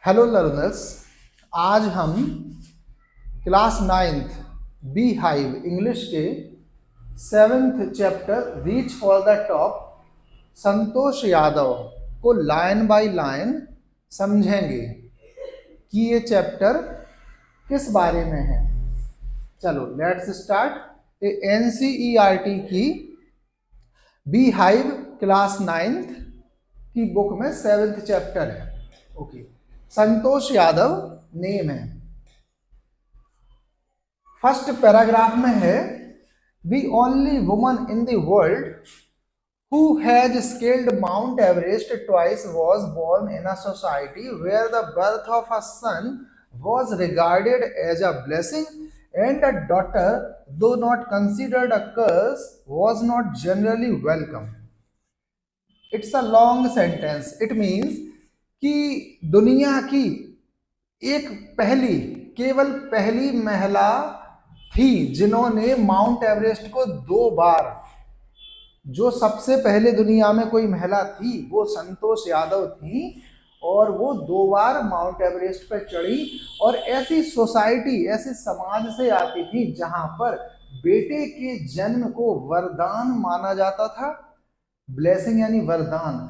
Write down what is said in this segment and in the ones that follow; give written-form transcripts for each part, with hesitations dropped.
Hello learners. आज हम class 9th bee hive English के 7th chapter reach for the top Santosh Yadav को line by line समझेंगे कि ये चैप्टर किस बारे में है। चलो लेट्स स्टार्ट। एनसीईआरटी की बी हाइव क्लास 9th की बुक में 7th चैप्टर है। ओके, संतोष यादव नेम है। फर्स्ट पैराग्राफ में है the only woman in the world who has scaled Mount Everest twice was born in a society where the birth of a son was regarded as a blessing and a daughter, though not considered a curse, was not generally welcome. It's a long sentence. It means कि दुनिया की एक पहली, केवल पहली महिला थी जिन्होंने माउंट एवरेस्ट को 2 बार, जो सबसे पहले दुनिया में कोई महिला थी वो संतोष यादव थी और वो 2 बार माउंट एवरेस्ट पर चढ़ी। और ऐसी सोसाइटी, ऐसे समाज से आती थी जहां पर बेटे के जन्म को वरदान माना जाता था, ब्लेसिंग यानी वरदान,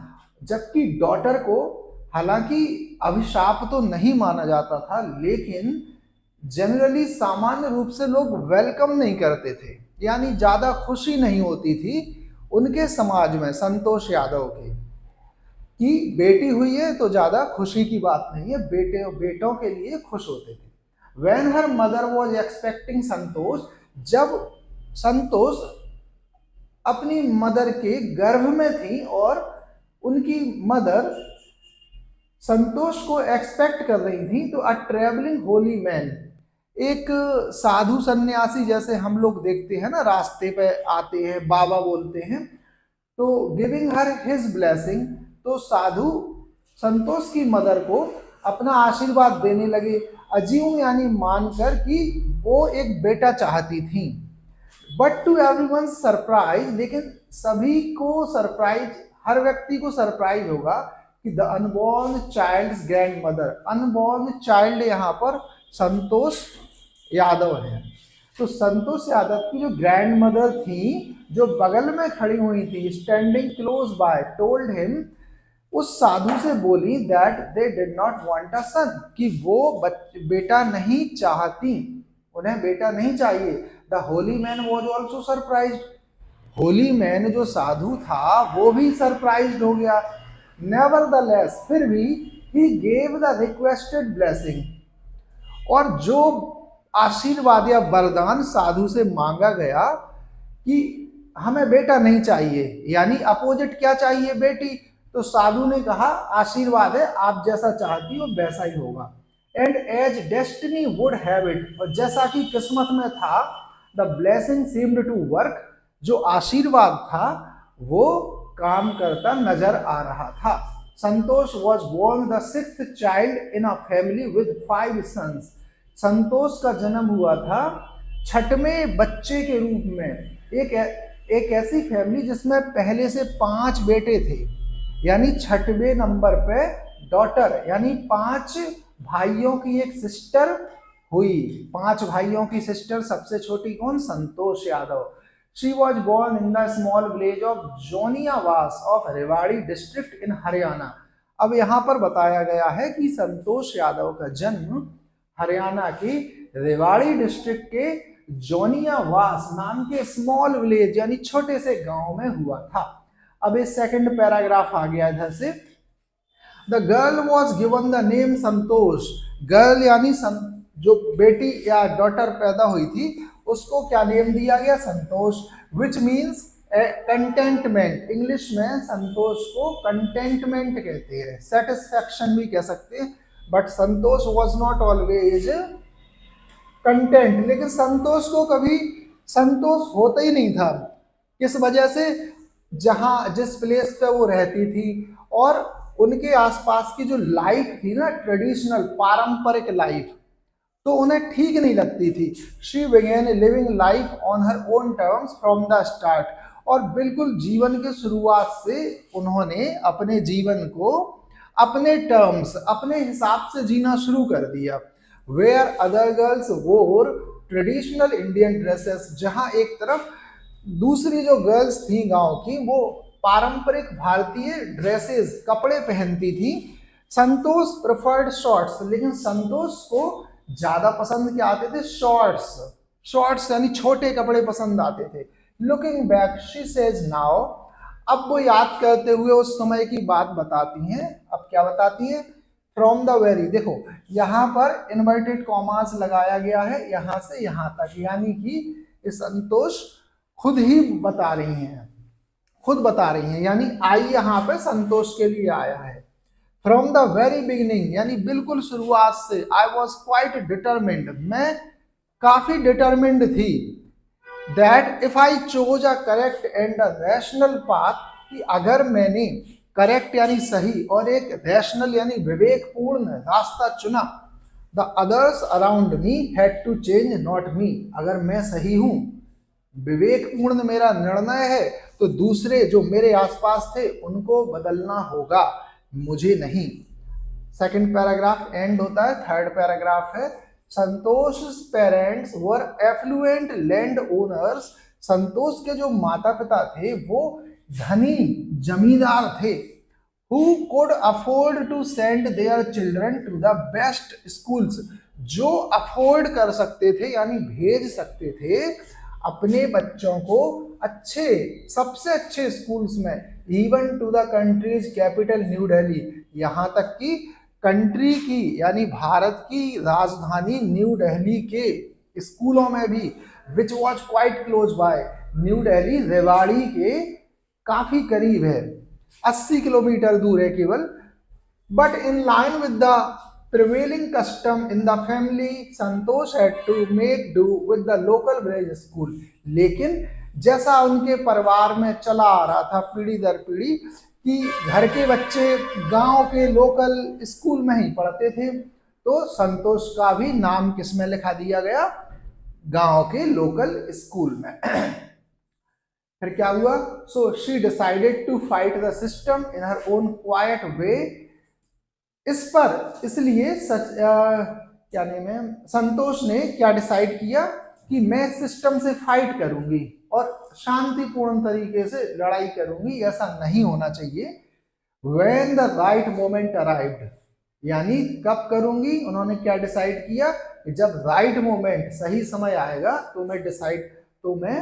जबकि डॉटर को हालांकि अभिशाप तो नहीं माना जाता था, लेकिन जनरली सामान्य रूप से लोग वेलकम नहीं करते थे, यानी ज्यादा खुशी नहीं होती थी उनके समाज में संतोष यादव की बेटी हुई है तो ज्यादा खुशी की बात नहीं है, बेटों के लिए खुश होते थे। When her mother was expecting संतोष, जब संतोष अपनी मदर के गर्भ में थी और उनकी मदर संतोष को एक्सपेक्ट कर रही थी, तो अ ट्रेवलिंग होली मैन, एक साधु सन्यासी जैसे हम लोग देखते हैं ना, रास्ते पे आते हैं, बाबा बोलते हैं, तो गिविंग हर हिज ब्लेसिंग, तो साधु संतोष की मदर को अपना आशीर्वाद देने लगे, अज्यूम यानी मानकर कि वो एक बेटा चाहती थी। बट टू एवरीवन सरप्राइज, लेकिन सभी को सरप्राइज, हर व्यक्ति को सरप्राइज होगा कि the unborn child's grand mother, unborn child यहाँ पर संतोष यादव है। तो संतोष यादव की जो ग्रैंड मदर थी, जो बगल में खड़ी हुई थी, standing close by, told him, उस साधु से बोली that they did not want a son, कि वो बेटा नहीं चाहती, उन्हें बेटा नहीं चाहिए। The holy man was also surprise, holy man जो साधु था वो भी सरप्राइज हो गया। नेवरदलेस, फिर भी he gave the requested blessing, और जो आशीर्वाद या वरदान साधु से मांगा गया कि हमें बेटा नहीं चाहिए, यानी अपोजिट क्या चाहिए, बेटी, तो साधु ने कहा आशीर्वाद है, आप जैसा चाहती हो वैसा ही होगा। And as destiny would have it, और जैसा कि किस्मत में था, the blessing seemed to work, जो आशीर्वाद था वो काम करता नजर आ रहा था। Santosh was born the 6th child in a family with 5 sons, Santosh का जन्म हुआ था 6वें बच्चे के रूप में, एक ऐसी फैमिली जिसमें पहले से 5 बेटे थे, यानी 6वें नंबर पे डॉटर, यानी 5 भाइयों की एक सिस्टर हुई, 5 भाइयों की सिस्टर, सबसे छोटी कौन, Santosh Yadav. She was born in the small village of Joniawas of Rewari district in Haryana. अब यहाँ पर बताया गया है कि संतोष यादव का जन्म हरियाणा की रेवाड़ी डिस्ट्रिक्ट के जोनियावास नाम के स्मॉल विलेज यानी छोटे से गांव में हुआ था। अब इस सेकंड पैराग्राफ आ गया इधर से। The girl was given the name Santosh, girl यानी जो बेटी या डॉटर पैदा हुई थी उसको क्या नेम दिया गया, संतोष, विच मीन्स कंटेंटमेंट, इंग्लिश में संतोष को कंटेंटमेंट कहते हैं, सेटिस्फैक्शन भी कह सकते हैं, but Santosh was not always content, लेकिन संतोष को कभी संतोष होता ही नहीं था। किस वजह से, जहां जिस प्लेस पे वो रहती थी और उनके आसपास की जो लाइफ थी ना, ट्रेडिशनल पारंपरिक लाइफ, तो उन्हें ठीक नहीं लगती थी। She began living life on her own terms from the start, और बिल्कुल जीवन के शुरुआत से उन्होंने अपने जीवन को अपने टर्म्स, अपने हिसाब से जीना शुरू कर दिया। वेयर अदर गर्ल्स वोर ट्रेडिशनल इंडियन ड्रेसेस, जहां एक तरफ दूसरी जो गर्ल्स थी गांव की वो पारंपरिक भारतीय ड्रेसेस, कपड़े पहनती थी। संतोष प्रेफर्ड शॉर्ट्स, लेकिन संतोष को ज्यादा पसंद क्या आते थे? शॉर्ट्स। शॉर्ट्स यानी छोटे कपड़े पसंद आते थे। Looking back she says now, अब वो याद करते हुए उस समय की बात बताती हैं। अब क्या बताती हैं? फ्रॉम द वेरी, देखो यहां पर इन्वर्टेड कॉमास लगाया गया है यहां से यहां तक, यानी कि संतोष खुद ही बता रही हैं, खुद बता रही हैं, यानी आई यहां पे संतोष के लिए आया है। फ्रॉम द वेरी बिगिनिंग, यानी बिल्कुल शुरुआत से, आई वॉज क्वाइट डिटरमिन्ड, मैं काफी डिटरमिन्ड थी, that if I chose a correct and a rational path, कि अगर मैंने करेक्ट यानी सही और एक रैशनल यानी विवेकपूर्ण रास्ता चुना, the others around me had to change not me, अगर मैं सही हूं, विवेकपूर्ण मेरा निर्णय है, तो दूसरे जो मेरे आसपास थे उनको बदलना होगा, मुझे नहीं। सेकंड पैराग्राफ एंड होता है, थर्ड पैराग्राफ है, Santosh parents were affluent land owners, Santosh के जो माता पिता थे वो धनी जमींदार थे। Who could afford to send their children to the best schools, जो अफोर्ड कर सकते थे यानी भेज सकते थे अपने बच्चों को अच्छे, सबसे अच्छे स्कूल्स में, even to the country's capital New Delhi, यहां तक कि कंट्री की यानी भारत की राजधानी न्यू दिल्ली के स्कूलों में भी, which was quite close by, New Delhi Rewari के काफी करीब है, 80 किलोमीटर दूर है केवल। But in line with the prevailing custom in the family, Santosh had to make do with the local village school, लेकिन जैसा उनके परिवार में चला आ रहा था पीढ़ी दर पीढ़ी कि घर के बच्चे गांव के लोकल स्कूल में ही पढ़ते थे, तो संतोष का भी नाम किसमें लिखा दिया गया? गांव के लोकल स्कूल में। फिर क्या हुआ? So she decided to fight the system in her own quiet way, इस पर इसलिए क्या नेम है, संतोष ने क्या डिसाइड किया कि मैं सिस्टम से फाइट करूंगी और शांतिपूर्ण तरीके से लड़ाई करूंगी, ऐसा नहीं होना चाहिए। When the right moment arrived, यानी कब करूंगी? उन्होंने क्या डिसाइड किया कि जब राइट मोमेंट, सही समय आएगा तो मैं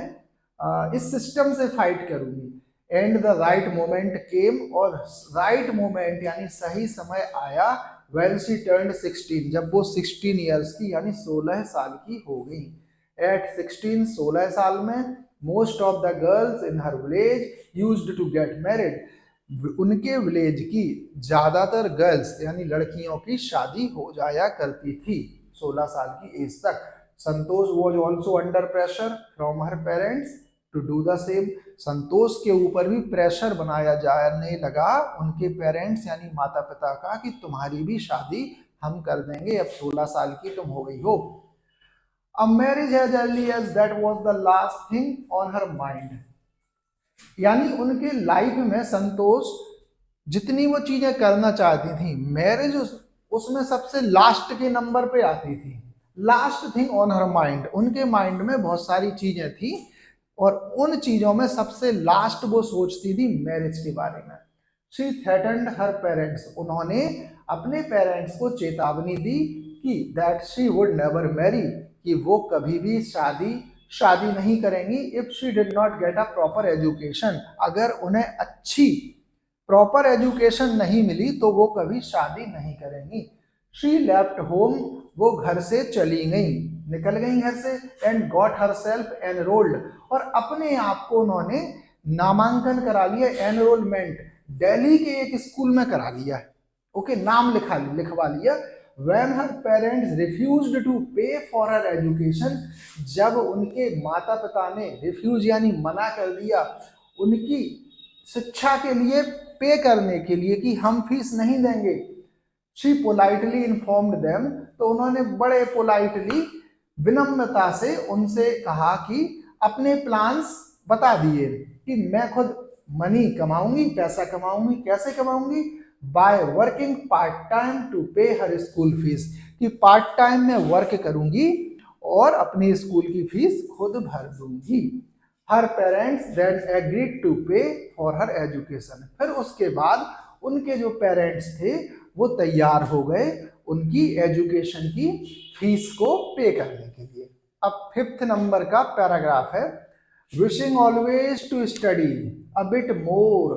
इस सिस्टम से फाइट करूंगी। एंड द राइट मोमेंट केम, और राइट मोमेंट यानी सही समय आया, व्हेन शी टर्न्ड 16, जब वो 16 ईयर्स की यानी 16 साल की हो गई। एट 16, 16 साल में, most of the girls in her village used to get married, उनके विलेज की ज्यादातर गर्ल्स यानी लड़कियों की शादी हो जाया करती थी 16 साल की एज तक। Santosh was also under pressure from her parents to do the same, Santosh के ऊपर भी प्रेशर बनाया जाने लगा उनके पेरेंट्स यानी माता पिता का कि तुम्हारी भी शादी हम कर देंगे, अब 16 साल की तुम हो गई हो। A marriage as early as that was the last thing on her mind, यानी उनके लाइफ में संतोष जितनी वो चीजें करना चाहती थी, मैरिज उसमें सबसे लास्ट के नंबर पे आती थी। Last thing on her mind, उनके माइंड में बहुत सारी चीजें थी और उन चीजों में सबसे लास्ट वो सोचती थी मैरिज के बारे में। शी थ्रेटन्ड हर पेरेंट्स, उन्होंने अपने पेरेंट्स को चेतावनी दी कि that she would never marry, कि वो कभी भी शादी नहीं करेंगी। If she did not get a proper education, अगर उन्हें अच्छी प्रॉपर एजुकेशन नहीं मिली तो वो कभी शादी नहीं करेंगी। शी लेफ्ट होम, वो घर से चली गई, निकल गई घर से। And got her self enrolled, और अपने आप को उन्होंने नामांकन करा लिया, एनरोलमेंट दिल्ली के एक स्कूल में करा लिया। ओके, नाम लिखवा लिया। When her parents refused to pay for her education, जब उनके माता पिता ने रिफ्यूज यानी मना कर दिया उनकी शिक्षा के लिए पे करने के लिए कि हम फीस नहीं देंगे, she politely informed them, तो उन्होंने बड़े पोलाइटली विनम्रता से उनसे कहा कि अपने प्लान्स बता दिए कि मैं खुद मनी कमाऊंगी, पैसा कमाऊंगी। कैसे कमाऊंगी? By working part time to pay her school fees, कि पार्ट टाइम में वर्क करूंगी और अपनी स्कूल की फीस खुद भर दूंगी। Her parents then agreed to pay for her education, फिर उसके बाद उनके जो पेरेंट्स थे वो तैयार हो गए उनकी एजुकेशन की फीस को पे करने के लिए। अब 5th नंबर का पैराग्राफ है, wishing always to study a bit more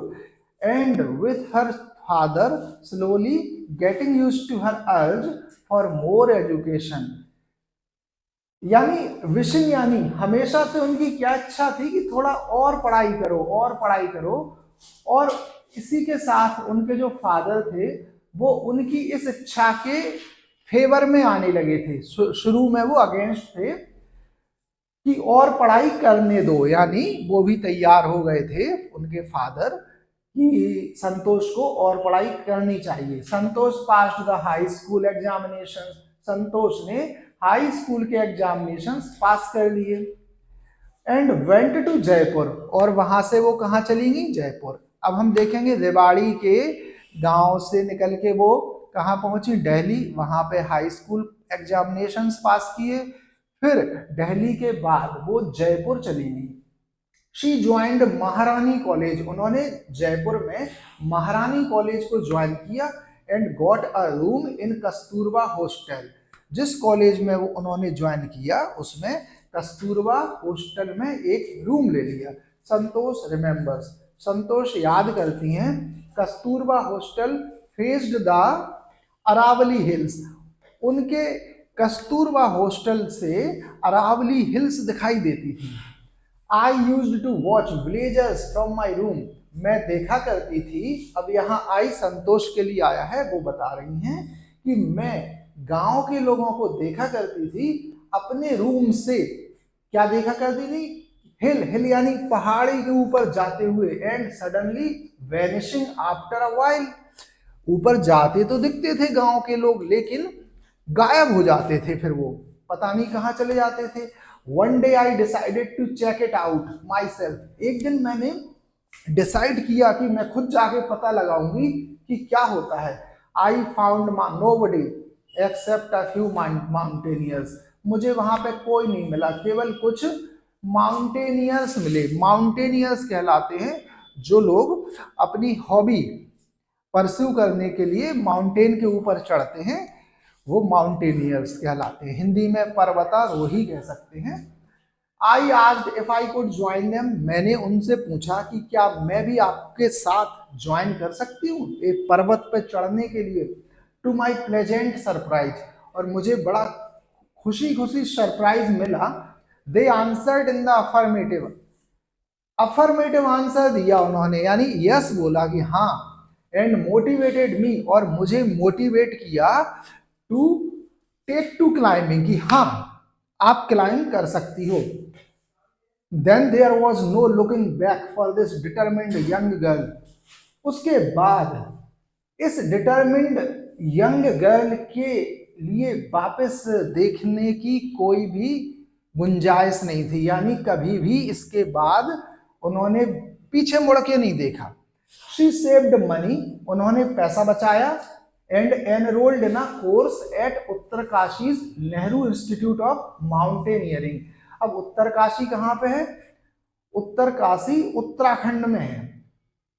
and with her father slowly getting used to her urge for more education। यानी विशिंग यानी हमेशा से उनकी क्या इच्छा थी कि थोड़ा और पढ़ाई करो और पढ़ाई करो, और इसी के साथ उनके जो फादर थे वो उनकी इस इच्छा के फेवर में आने लगे थे। शुरू में वो अगेंस्ट थे कि और पढ़ाई करने दो, यानी वो भी तैयार हो गए थे उनके फादर कि संतोष को और पढ़ाई करनी चाहिए। Santosh passed the high school examination, Santosh ने हाई स्कूल के एग्जामिनेशन पास कर लिए। एंड वेंट टू जयपुर, और वहां से वो कहाँ चली गई, जयपुर। अब हम देखेंगे रेवाड़ी के गांव से निकल के वो कहाँ पहुंची, दिल्ली, वहां पे हाई स्कूल एग्जामिनेशन पास किए। फिर दिल्ली के बाद वो जयपुर चली गई। शी ज्वाइंड महारानी कॉलेज, उन्होंने जयपुर में महारानी कॉलेज को ज्वाइन किया। And got a room in Kasturba hostel, जिस कॉलेज में वो उन्होंने ज्वाइन किया उसमें कस्तूरबा हॉस्टल में एक रूम ले लिया। संतोष रिमेंबर्स, संतोष याद करती हैं, Kasturba hostel faced the Aravalli hills, उनके कस्तूरबा हॉस्टल से अरावली हिल्स दिखाई देती थी। I used to watch villagers from my room, मैं देखा करती थी। अब यहाँ आई संतोष के लिए आया है, वो बता रही हैं कि मैं गांव के लोगों को देखा करती थी अपने रूम से। क्या देखा करती थी, हिल, हिल यानी पहाड़ी के ऊपर जाते हुए। And suddenly vanishing after a while, ऊपर जाते तो दिखते थे गांव के लोग लेकिन गायब हो जाते थे, फिर वो पता नहीं कहाँ चले जाते थे। One day I decided to check it out myself, एक दिन मैंने डिसाइड किया कि मैं खुद जाके पता लगाऊंगी कि क्या होता है। I found nobody except a few mountaineers, मुझे वहां पे कोई नहीं मिला, केवल कुछ माउंटेनियर्स मिले। माउंटेनियर्स कहलाते हैं जो लोग अपनी हॉबी परस्यू करने के लिए माउंटेन के ऊपर चढ़ते हैं, वो माउंटेनियर्स कहलाते हैं। हिंदी में पर्वतारोही कह सकते हैं। I asked if I could join them, मैंने उनसे पूछा कि क्या मैं भी आपके साथ ज्वाइन कर सकती हूँ एक पर्वत पर चढ़ने के लिए। टू माई प्लेजेंट सरप्राइज, और मुझे बड़ा खुशी खुशी सरप्राइज मिला। They answered in the affirmative, affirmative answer दिया उन्होंने, यानी यस बोला कि हाँ। एंड मोटिवेटेड मी, और मुझे मोटिवेट किया टू टेक टू क्लाइंबिंग, कि हाँ आप क्लाइंब कर सकती हो। Then there was no looking back for this determined young girl, उसके बाद इस डिटरमिन्ड यंग गर्ल के लिए वापस देखने की कोई भी गुंजाइश नहीं थी, यानी कभी भी इसके बाद उन्होंने पीछे मुड़ के नहीं देखा। शी सेव्ड मनी, उन्होंने पैसा बचाया। And enrolled in a course eight Uttarkashi Nehru institute of mountaineering. अब उत्तरकाशी कहाँ पे है, उत्तरकाशी उत्तराखंड में है,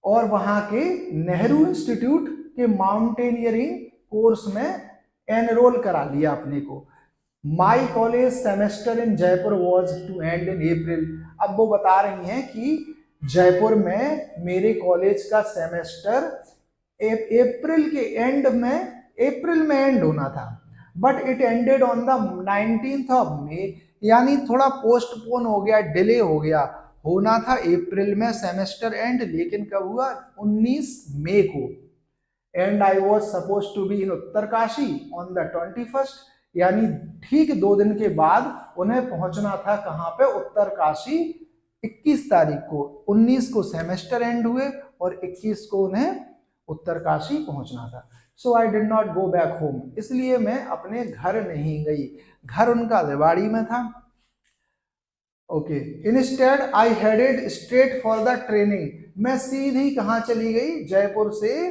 और वहां के नेहरू इंस्टीट्यूट के माउंटेनियरिंग कोर्स में एनरोल करा लिया अपने को। My college semester in Jaipur was to end in April, अब वो बता रही हैं कि जयपुर में मेरे कॉलेज का सेमेस्टर अप्रैल के एंड में, अप्रैल में एंड होना था, but it ended on the 19th of May, यानी थोड़ा पोस्टपोन हो गया, डिले हो गया। होना था अप्रैल में सेमेस्टर एंड, लेकिन कब हुआ, 19 मई को। And I was suppose to be in Uttarkashi on the 21st, यानी ठीक 2 दिन के बाद उन्हें पहुंचना था कहाँ पे, उत्तरकाशी 21 तारीख को। 19 को सेमेस्टर एंड हुए और 21 को उन्हें उत्तरकाशी पहुंचना था। So I did not go back home, इसलिए मैं अपने घर नहीं गई, घर उनका रेवाड़ी में था। Okay, instead I headed straight for the training, मैं सीधी कहाँ चली गई, जयपुर से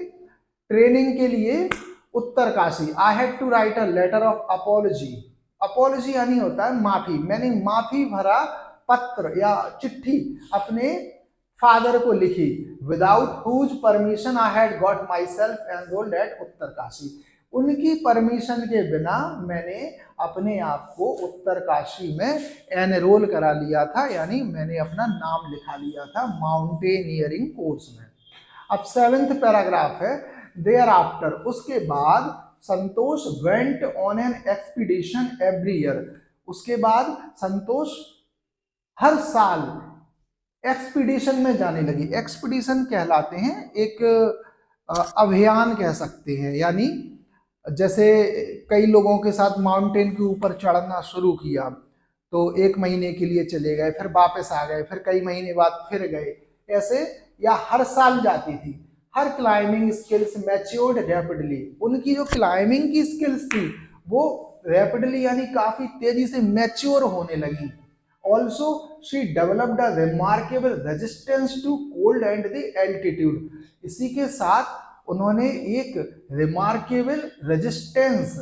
ट्रेनिंग के लिए Uttarkashi. I had to write a letter of apology. Apology यानी होता है माफी। मैंने माफी भरा पत्र या चिट्ठी अपने फादर को लिखी। Without whose permission I had got myself enrolled at Uttarkashi. उनकी परमिशन के बिना मैंने अपने आप को उत्तरकाशी में एनरोल करा लिया था, यानी मैंने अपना नाम लिखा लिया था माउंटेनियरिंग कोर्स में। अब 7th पैराग्राफ है, देयर आफ्टर, उसके बाद Santosh went on an expedition every year. उसके बाद संतोष हर साल एक्सपीडिशन में जाने लगी। एक्सपीडिशन कहलाते हैं एक अभियान कह सकते हैं, यानी जैसे कई लोगों के साथ माउंटेन के ऊपर चढ़ना शुरू किया तो 1 महीने के लिए चले गए, फिर वापस आ गए, फिर कई महीने बाद फिर गए, ऐसे, या हर साल जाती थी। हर क्लाइंबिंग स्किल्स मैच्योर्ड रैपिडली। उनकी जो क्लाइंबिंग की स्किल्स थी वो रैपिडली यानी काफी तेजी से मैच्योर होने लगी। Also she developed a remarkable resistance to cold and the altitude. इसी के साथ उन्होंने एक रिमार्केबल रेजिस्टेंस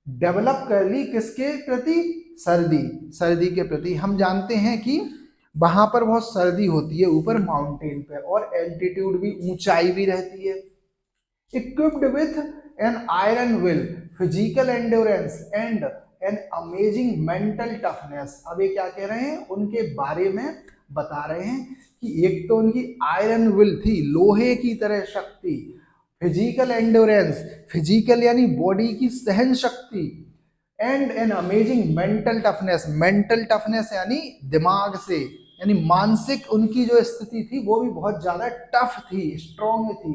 डेवलप कर ली, किसके प्रति? सर्दी के प्रति। हम जानते हैं कि वहां पर बहुत सर्दी होती है ऊपर माउंटेन पे, और एल्टीट्यूड भी, ऊंचाई भी रहती है। Equipped with an iron will, physical endurance and an amazing mental toughness. अब ये क्या कह रहे हैं? उनके बारे में बता रहे हैं कि एक तो उनकी आयरन विल थी, लोहे की तरह शक्ति, फिजिकल एंड्योरेंस, फिजिकल यानी बॉडी की सहन शक्ति, and an amazing mental toughness, mental toughness यानी दिमाग से, यानी मानसिक उनकी जो स्थिति थी वो भी बहुत ज्यादा टफ थी, स्ट्रॉन्ग थी।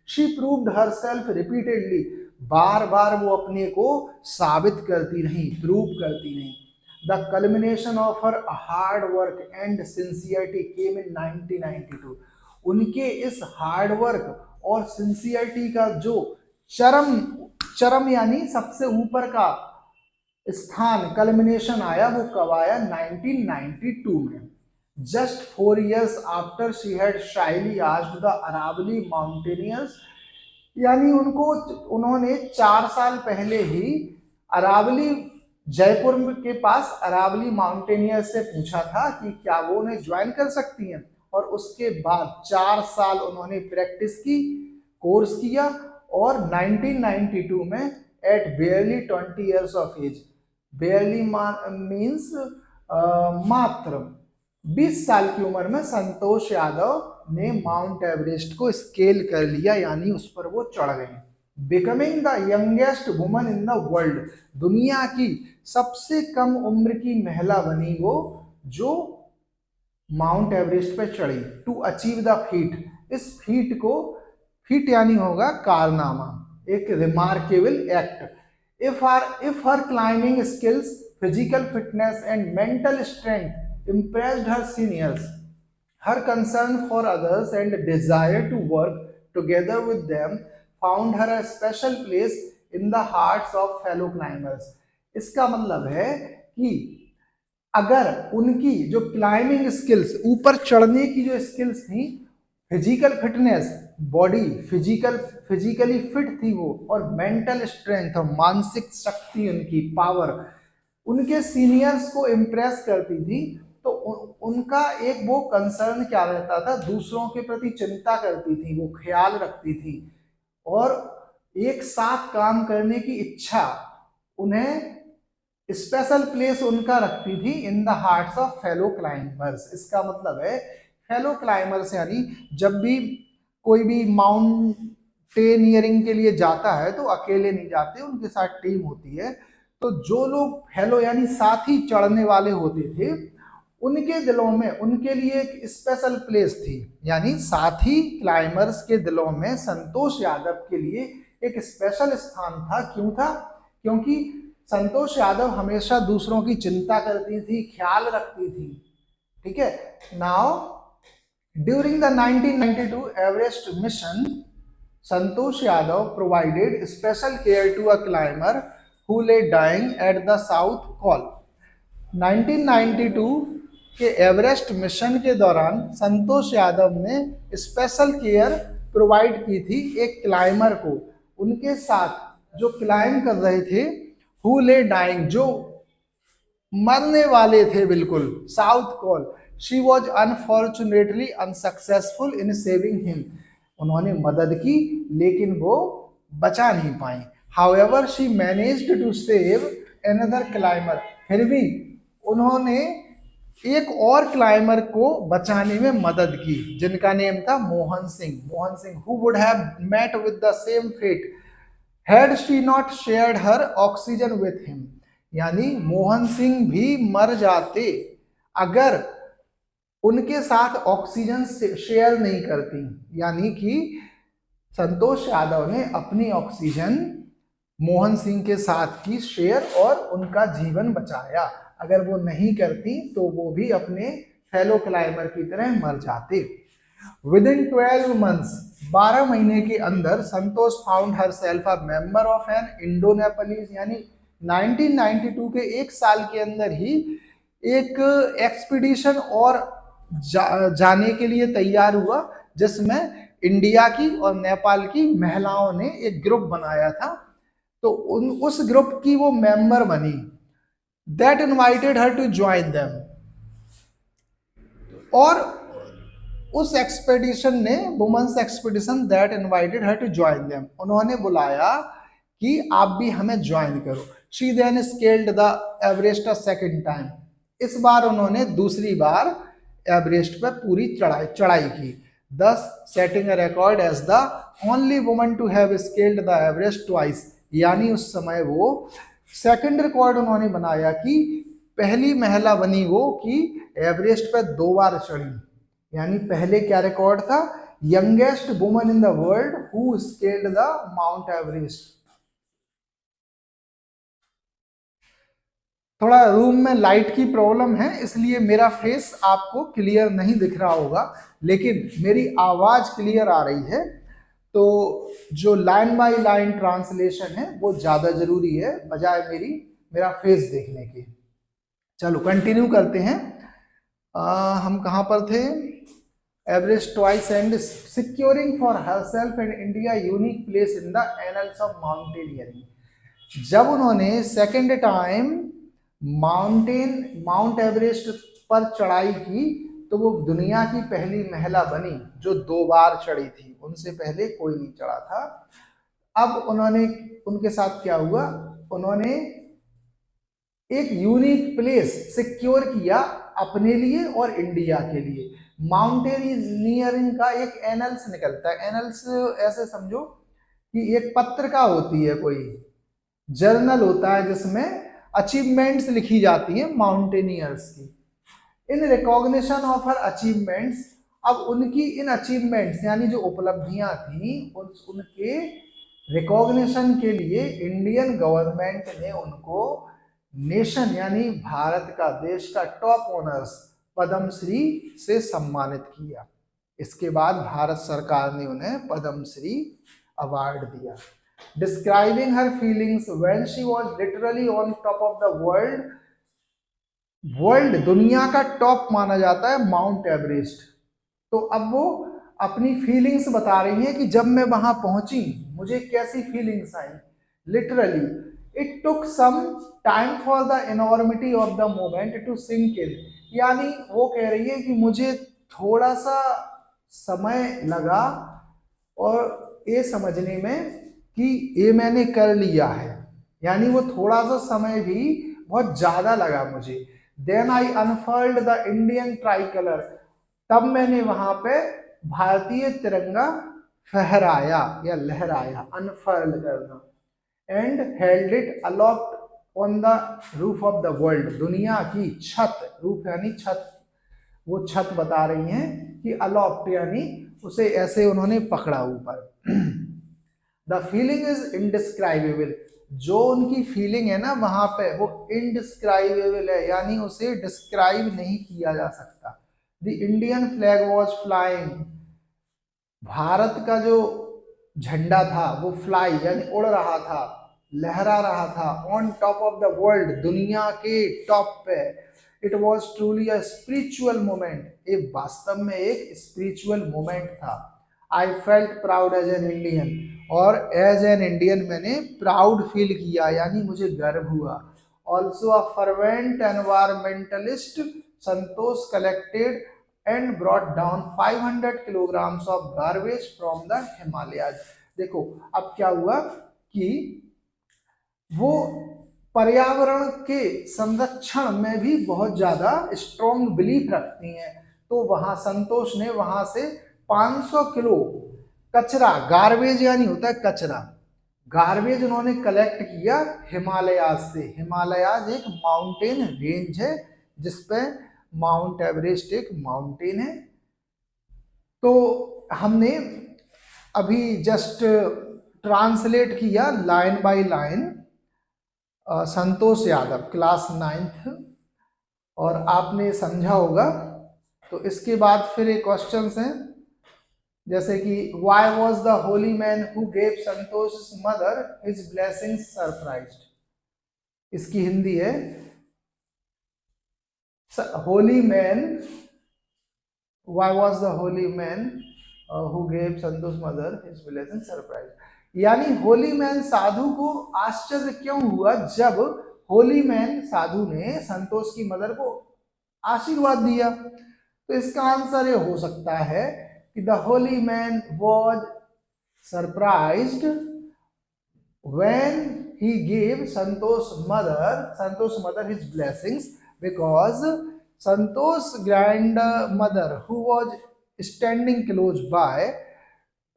शी प्रूव्ड हरसेल्फ रिपीटेडली, बार बार वो अपने को साबित करती रही, प्रूव करती रही। The culmination of her hard work and sincerity केम इन 1992। उनके इस हार्ड वर्क और सिंसियरिटी का जो चरम यानी सबसे ऊपर का स्थान, कल्मिनेशन आया, वो कब आया? 1992 में। Just 4 years after she had shyly asked the Aravalli mountaineers, यानी उन्होंने 4 साल पहले ही अरावली, जयपुर के पास अरावली माउंटेनियर से पूछा था कि क्या वो उन्हें ज्वाइन कर सकती हैं, और उसके बाद 4 साल उन्होंने प्रैक्टिस की, कोर्स किया, और 1992 में at barely 20 years of age, barely means मात्र 20 साल की उम्र में संतोष यादव ने माउंट एवरेस्ट को स्केल कर लिया, यानी उस पर वो चढ़ गए। Becoming the youngest woman in the world, दुनिया की सबसे कम उम्र की महिला बनी वो जो माउंट एवरेस्ट पर चढ़ी। टू अचीव द फीट, इस फीट को, फीट यानी होगा कारनामा, एक remarkable act. If her climbing skills, physical fitness and mental strength impressed her seniors, her concern for others and desire to work together with them found her a special place in the hearts of fellow climbers। इसका मतलब है कि अगर उनकी जो climbing skills, ऊपर चढ़ने की जो स्किल्स थी, physical fitness, body physically fit थी वो, और मेंटल स्ट्रेंथ और मानसिक शक्ति, उनकी पावर उनके सीनियर्स को इम्प्रेस करती थी, तो उनका एक वो कंसर्न क्या रहता था? दूसरों के प्रति चिंता करती थी, वो ख्याल रखती थी, और एक साथ काम करने की इच्छा, उन्हें स्पेशल प्लेस उनका रखती थी in the hearts of fellow climbers. इसका मतलब है फेलो क्लाइंबर्स यानी जब भी कोई भी माउंटेनियरिंग के लिए जाता है तो अकेले नहीं जाते, उनके साथ टीम होती है। तो जो लोग फेलो यानी साथी चढ़ने वाले होते थे, उनके दिलों में उनके लिए एक स्पेशल प्लेस थी, यानी साथी क्लाइंबर्स के दिलों में संतोष यादव के लिए एक स्पेशल स्थान था। क्यों था? क्योंकि संतोष यादव हमेशा दूसरों की चिंता करती थी, ख्याल रखती थी। ठीक है। Now during the 1992 Everest mission, Santosh Yadav provided special care to a climber who lay dying at the south col। 1992 के एवरेस्ट मिशन के दौरान संतोष यादव ने स्पेशल केयर प्रोवाइड की थी एक क्लाइमर को, उनके साथ जो क्लाइम कर रहे थे, हु ले डाइंग, जो मरने वाले थे बिल्कुल, South Col, she was unfortunately unsuccessful in saving him, उन्होंने मदद की लेकिन वो बचा नहीं पाई। However she managed to save another climber, फिर भी उन्होंने एक और क्लाइमर को बचाने में मदद की, जिनका नेम था Mohan Singh. Mohan Singh who would have met with the same fate had she not shared her oxygen with him, यानी मोहन सिंह भी मर जाते अगर उनके साथ ऑक्सीजन शेयर नहीं करती, यानी कि संतोष यादव ने अपनी ऑक्सीजन मोहन सिंह के साथ की शेयर और उनका जीवन बचाया, अगर वो नहीं करती तो वो भी अपने फेलो क्लाइमर की तरह मर जाते। विद इन 12 months, 12 महीने के अंदर Santosh found herself a member of an Indo Nepalese, यानी 1992 के एक साल के अंदर ही एक एक्सपीडिशन और जाने के लिए तैयार हुआ, जिसमें इंडिया की और नेपाल की महिलाओं ने एक ग्रुप बनाया था, तो उस ग्रुप की वो मेंबर बनी। That invited her to join them, और उस एक्सपेडिशन ने, women's expedition that invited her to join them, उन्होंने बुलाया कि आप भी हमें ज्वाइन करो। She then scaled the Everest a second time, इस बार उन्होंने दूसरी बार एवरेस्ट पर पूरी चढ़ाई की, thus setting a record as the only woman to have scaled the Everest twice, यानी उस समय वो सेकंड रिकॉर्ड उन्होंने बनाया कि पहली महिला बनी वो कि एवरेस्ट पर 2 बार चढ़ी, यानी पहले क्या रिकॉर्ड था, youngest woman in the world who scaled the mount Everest. थोड़ा रूम में लाइट की प्रॉब्लम है, इसलिए मेरा फेस आपको क्लियर नहीं दिख रहा होगा, लेकिन मेरी आवाज क्लियर आ रही है, तो जो लाइन बाय लाइन ट्रांसलेशन है वो ज्यादा जरूरी है बजाय मेरा फेस देखने के। चलो कंटिन्यू करते हैं। हम कहाँ पर थे, Everest twice and securing for herself and India unique place in the annuls of mountaineering, जब उन्होंने सेकेंड टाइम माउंट एवरेस्ट पर चढ़ाई की तो वो दुनिया की पहली महिला बनी जो 2 बार चढ़ी थी, उनसे पहले कोई नहीं चढ़ा था। अब उनके साथ क्या हुआ, उन्होंने एक यूनिक प्लेस सिक्योर किया अपने लिए और इंडिया के लिए। माउंटेनियरिंग का एक एनल्स निकलता है, एनल्स ऐसे समझो कि एक पत्रिका होती है, कोई जर्नल होता है जिसमें अचीवमेंट्स लिखी जाती हैं माउंटेनियर्स की। In recognition of her achievements, अब उनकी इन अचीवमेंट्स यानी जो उपलब्धियां थी उनके रिकॉग्निशन के लिए इंडियन गवर्नमेंट ने उनको नेशन यानी भारत का, देश का टॉप ऑनर्स पद्मश्री से सम्मानित किया। इसके बाद भारत सरकार ने उन्हें पद्मश्री अवार्ड दिया। Describing her feelings when she was literally on top of the world दुनिया का टॉप माना जाता है माउंट एवरेस्ट, तो अब वो अपनी फीलिंग्स बता रही हैं कि जब मैं वहां पहुंची मुझे कैसी फीलिंग्स आई। Literally it took some time for the enormity of the moment to sink in, यानी वो कह रही है कि मुझे थोड़ा सा समय लगा और ये समझने में कि ये मैंने कर लिया है, यानी वो थोड़ा सा समय भी बहुत ज्यादा लगा मुझे। Then I unfurled the Indian tricolour, तब मैंने वहां पे भारतीय तिरंगा फहराया या लहराया, अनफर्ल्ड करना, and held it aloft on the roof of the world, दुनिया की छत, रूफ यानी छत, वो छत बता रही हैं कि अलोफ्ट यानी उसे ऐसे उन्होंने पकड़ा ऊपर। द फीलिंग इज इनडिस्क्राइबेबल, जो उनकी फीलिंग है ना वहां पे वो इनडिस्क्राइबेबल है, यानी उसे डिस्क्राइब नहीं किया जा सकता। The Indian flag was flying, Bharat का जो झंडा था वो फ्लाई यानी उड़ रहा था, लहरा रहा था, on top of the world, दुनिया के टॉप पे। It was truly a spiritual moment, ये वास्तव में एक स्पिरिचुअल मोमेंट था। I felt proud as an Indian, और एज एन इंडियन मैंने प्राउड फील किया, यानी मुझे गर्व हुआ। Also a fervent environmentalist, Santosh collected and brought down 500 kilograms of garbage from the Himalayas. देखो अब क्या हुआ कि वो पर्यावरण के संरक्षण में भी बहुत ज्यादा स्ट्रॉन्ग बिलीफ रखती हैं। तो वहां संतोष ने वहां से 500 किलो कचरा, गार्बेज यानी होता है कचरा, गार्बेज उन्होंने कलेक्ट किया हिमालयाज से। हिमालयाज एक माउंटेन रेंज है जिसपे माउंट एवरेस्ट एक माउंटेन है। तो हमने अभी जस्ट ट्रांसलेट किया line by line Santosh Yadav class 9th, और आपने समझा होगा। तो इसके बाद फिर एक क्वेश्चन है, जैसे कि why was the holy man who gave Santosh mother his blessings surprised. इसकी हिंदी है, Holi man, why was the holy man who gave Santosh mother his blessing surprise. यानी होली मैन साधु को आश्चर्य क्यों हुआ जब होली मैन साधु ने संतोष की मदर को आशीर्वाद दिया। तो इसका आंसर ये हो सकता है कि the holy man was surprised when he gave Santosh mother his blessings, because Santosh grandmother, who was standing close by,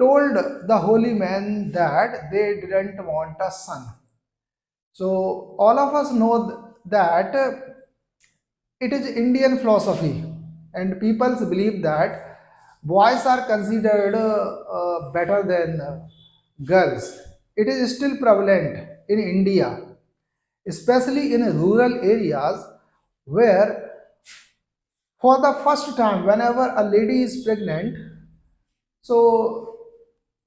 told the holy man that they didn't want a son. So all of us know that it is Indian philosophy, and people believe that boys are considered better than girls. It is still prevalent in India, especially in rural areas, where for the first time whenever a lady is pregnant, so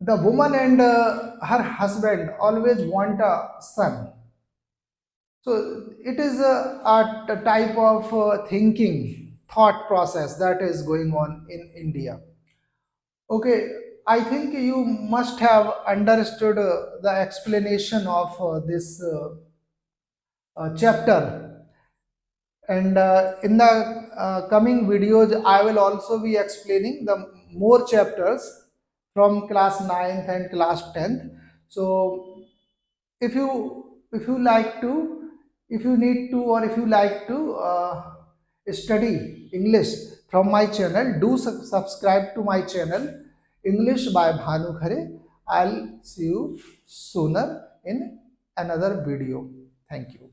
the woman and her husband always want a son. So it is a type of thinking, thought process that is going on in India. Okay, I think you must have understood the explanation of this chapter. And in the coming videos, I will also be explaining the more chapters from class 9th and class 10th. So if you like to, if you need to, or if you like to study English from my channel, do subscribe to my channel English by Bhanu Khare. I'll see you sooner in another video. Thank you.